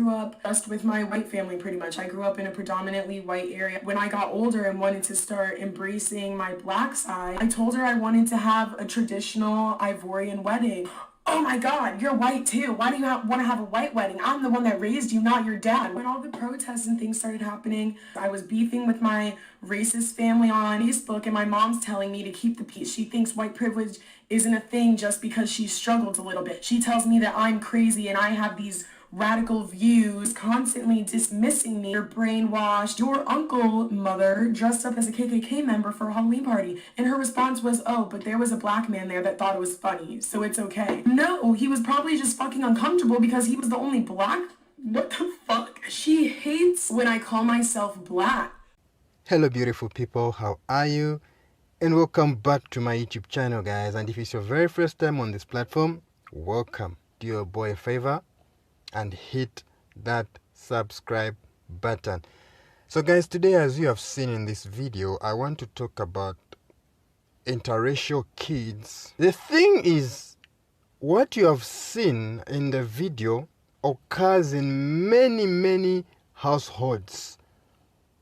grew up just with my white family pretty much. I grew up in a predominantly white area. When I got older and wanted to start embracing my black side, I told her I wanted to have a traditional Ivorian wedding. Oh my God, you're white too. Why do you want to have a white wedding? I'm the one that raised you, not your dad. When all the protests and things started happening, I was beefing with my racist family on Facebook, and my mom's telling me to keep the peace. She thinks white privilege isn't a thing just because she struggled a little bit. She tells me that I'm crazy and I have these radical views, constantly dismissing me. You're brainwashed. Your uncle, mother, dressed up as a KKK member for a Halloween party. And her response was, oh, but there was a black man there that thought it was funny, so it's okay. No, he was probably just fucking uncomfortable because he was the only black. What the fuck? She hates when I call myself black. Hello beautiful people, how are you? And welcome back to my YouTube channel, guys. And if it's your very first time on this platform, welcome. Do your boy a favor and hit that subscribe button. So guys, today, as you have seen in this video, I want to talk about interracial kids. The thing is, what you have seen in the video occurs in many households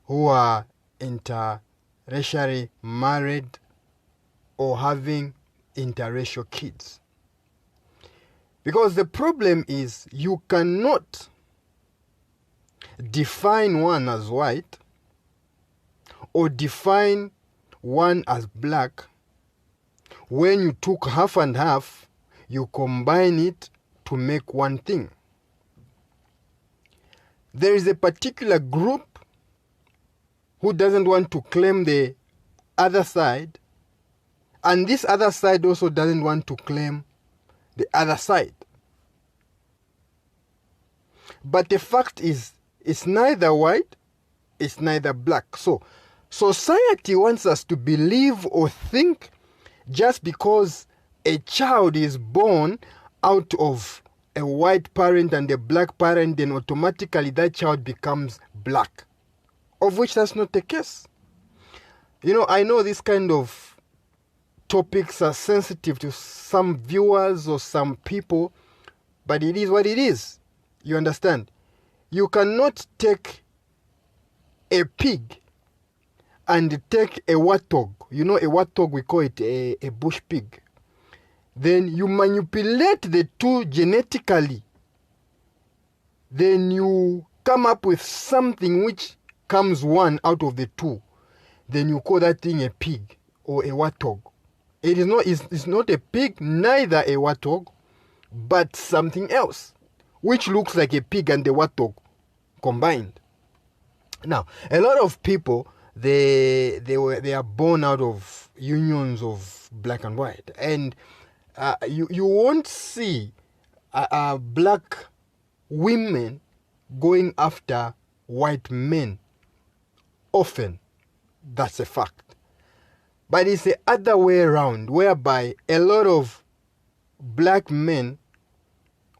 who are interracially married or having interracial kids. Because the problem is you cannot define one as white or define one as black when you took half and half, you combine it to make one thing. There is a particular group who doesn't want to claim the other side, and this other side also doesn't want to claim the other side. But the fact is, it's neither white, it's neither black. So society wants us to believe or think just because a child is born out of a white parent and a black parent, then automatically that child becomes black, of which that's not the case. You know, I know this kind of topics are sensitive to some viewers or some people, but it is what it is. You understand? You cannot take a pig and take a warthog. You know, a warthog, we call it a bush pig. Then you manipulate the two genetically. Then you come up with something which comes one out of the two. Then you call that thing a pig or a warthog. It's not a pig, neither a warthog, but something else, which looks like a pig and the warthog combined. Now, a lot of people, they are born out of unions of black and white, and you won't see black women going after white men often. That's a fact. But it's the other way around, whereby a lot of black men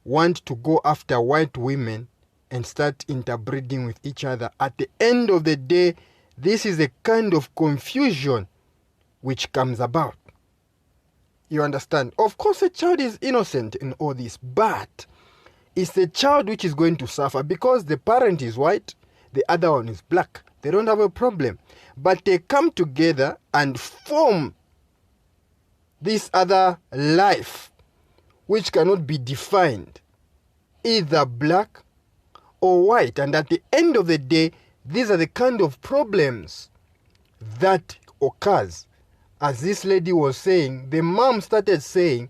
want to go after white women and start interbreeding with each other. At the end of the day, this is a kind of confusion which comes about. You understand? Of course, a child is innocent in all this, but it's the child which is going to suffer because the parent is white, the other one is black. They don't have a problem. But they come together and form this other life which cannot be defined, either black or white. And at the end of the day, these are the kind of problems that occurs. As this lady was saying, the mom started saying,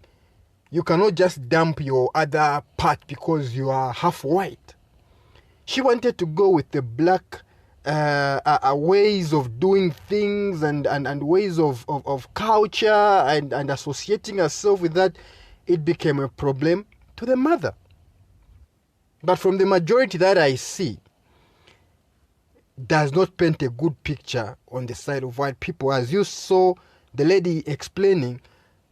you cannot just dump your other part because you are half white. She wanted to go with the black ways of doing things and ways of culture and associating herself with that. It became a problem to the mother. But from the majority that I see, does not paint a good picture on the side of white people. As you saw the lady explaining,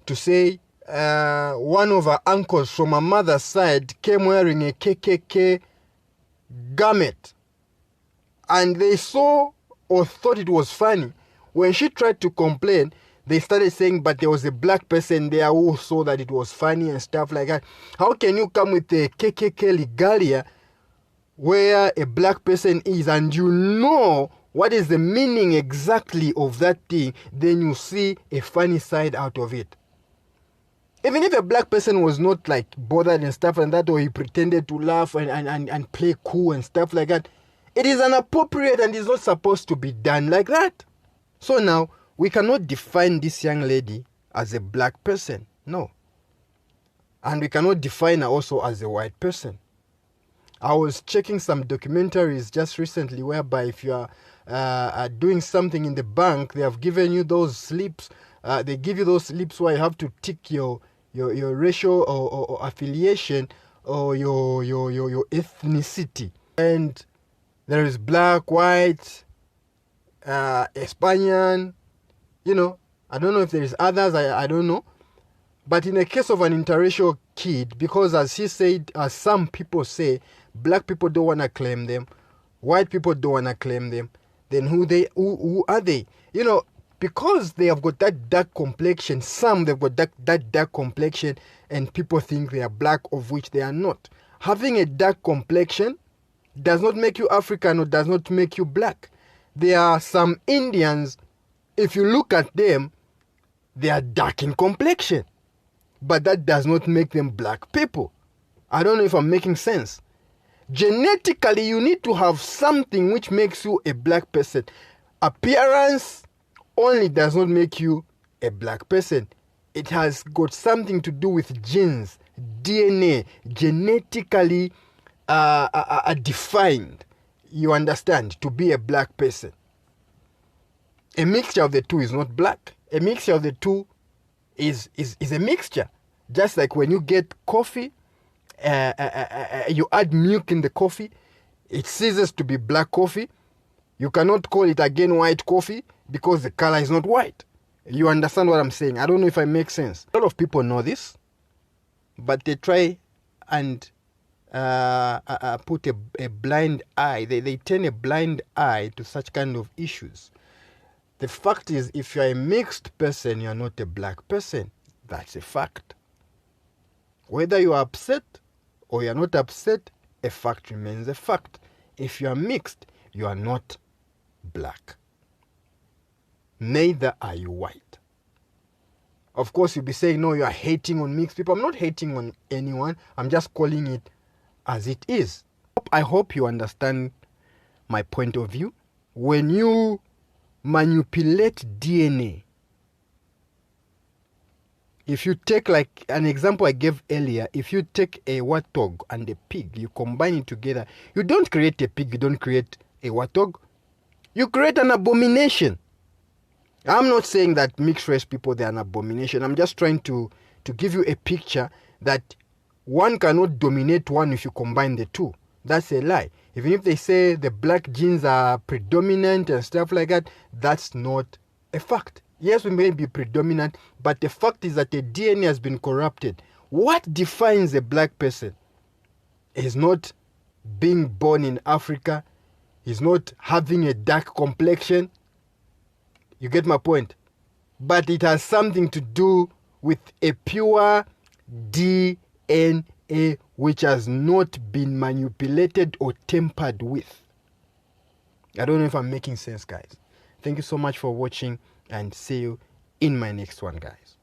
to say one of her uncles from her mother's side came wearing a KKK garment, and they saw or thought it was funny. When she tried to complain, they started saying, but there was a black person there who saw that it was funny and stuff like that. How can you come with a KKK regalia where a black person is and you know what is the meaning exactly of that thing, then you see a funny side out of it. Even if a black person was not like bothered and stuff like that, or he pretended to laugh and play cool and stuff like that, it is inappropriate and is not supposed to be done like that. So now, we cannot define this young lady as a black person. No. And we cannot define her also as a white person. I was checking some documentaries just recently whereby if you are doing something in the bank, they have given you those slips. They give you those slips where you have to tick your racial or affiliation or your ethnicity. And there is black, white, Espanian, you know. I don't know if there is others, I don't know. But in the case of an interracial kid, because as he said, as some people say, black people don't want to claim them, white people don't want to claim them, then who are they? You know, because they have got that dark complexion, some they've got that dark complexion and people think they are black, of which they are not. Having a dark complexion does not make you African or does not make you black. There are some Indians, if you look at them, they are dark in complexion. But that does not make them black people. I don't know if I'm making sense. Genetically, you need to have something which makes you a black person. Appearance only does not make you a black person. It has got something to do with genes, DNA, genetically defined, you understand, to be a black person. A mixture of the two is not black. A mixture of the two is a mixture. Just like when you get coffee, you add milk in the coffee, it ceases to be black coffee. You cannot call it again white coffee because the color is not white. You understand what I'm saying? I don't know if I make sense. A lot of people know this, but they try and put a blind eye. They turn a blind eye to such kind of issues. The fact is, if you're a mixed person, you're not a black person. That's a fact. Whether you are upset or you're not upset, a fact remains a fact. If you are mixed, you are not black. Neither are you white. Of course, you'll be saying, no, you are hating on mixed people. I'm not hating on anyone. I'm just calling it as it is. I hope you understand my point of view. When you manipulate DNA, if you take like an example I gave earlier, if you take a warthog and a pig, you combine it together, you don't create a pig, you don't create a warthog, you create an abomination. I'm not saying that mixed race people, they're an abomination. I'm just trying to give you a picture that one cannot dominate one if you combine the two. That's a lie. Even if they say the black genes are predominant and stuff like that, that's not a fact. Yes, we may be predominant, but the fact is that the DNA has been corrupted. What defines a black person is not being born in Africa, is not having a dark complexion. You get my point? But it has something to do with a pure DNA which has not been manipulated or tampered with. I don't know if I'm making sense, guys. Thank you so much for watching and see you in my next one, guys.